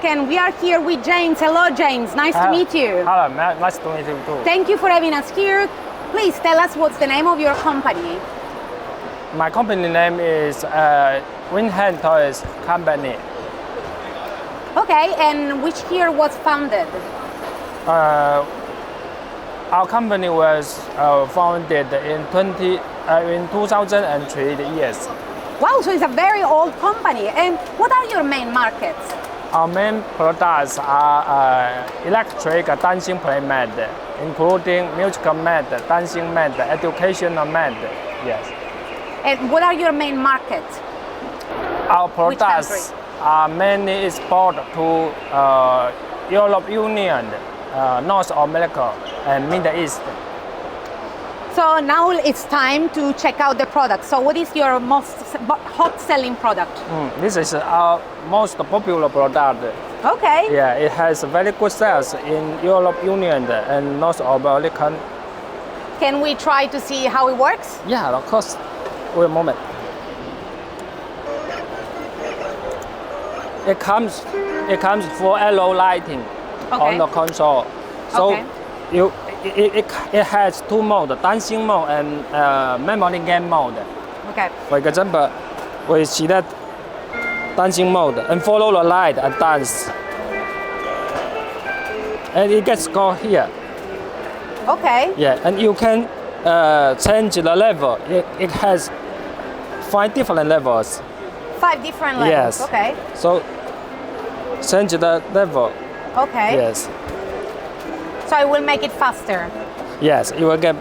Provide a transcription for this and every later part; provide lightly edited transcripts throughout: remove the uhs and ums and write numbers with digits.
And we are here with James. Hello, James. Nice to meet you. Hello, nice to meet you too. Thank you for having us here. Please tell us what's the name of your company. My company name is Winhand Toys Company. Okay, and which year was founded? Our company was founded in 2003 years. Wow, so it's a very old company. And what are your main markets? Our main products are electric dancing play mat, including musical mat, dancing mat, educational mat. Yes. And what are your main markets? Our products are mainly exported to Europe Union, North America, and Middle East. So now it's time to check out the product. So what is your most hot selling product? This is our most popular product. Okay. Yeah, it has very good sales in Europe Union and North America. Can we try to see how it works? Yeah, of course. Wait a moment. It comes for yellow lighting on the console. So it has two modes, dancing mode and memory game mode. Okay. For example, we see that dancing mode and follow the light and dance. And it gets score here. Okay. Yeah, and you can change the level. It has 5 different levels. 5 different levels. Yes. Okay. So change the level. Okay. Yes. So it will make it faster. Yes, it will get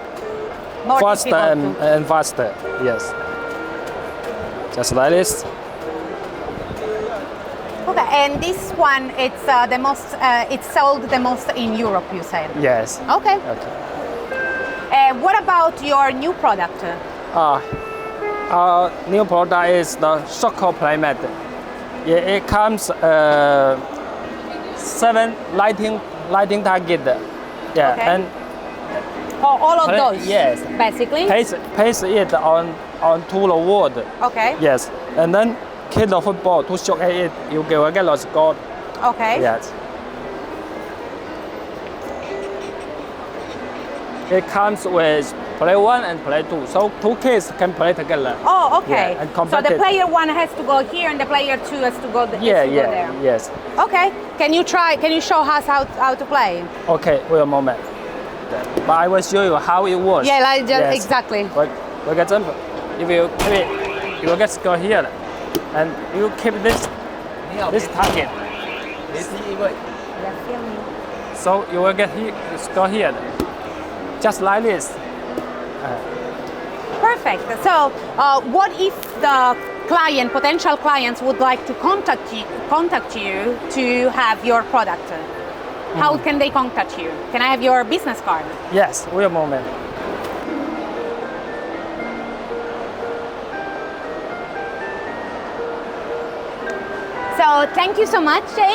More faster and faster. Yes. Just like this. Okay, and this one, it's the most. It's sold the most in Europe, you said. Yes. Okay. Okay. What about your new product? Our new product is the soccer playmat. Yeah, it comes 7 lighting target. Yeah, Okay. and All of those. Yes. Basically. Paste it on to the wall. Okay. Yes, and then kick the football to shoot at it. You will get the score. Okay. Yes. It comes with play 1 and play 2, so 2 kids can play together. Oh, okay. Yeah, and so the player 1 has to go here, and the player 2 has to go, go there. Yes. Okay. Can you show us how to play? Okay, wait a moment. But I will show you how it works. Yeah, like exactly. For example, if you keep it, you will get score here, and you keep this target. So you will get score here, just like this. Perfect. So, what if the potential clients would like to contact you to have your product? How can they contact you? Can I have your business card? Yes, wait a moment. So, thank you so much, James.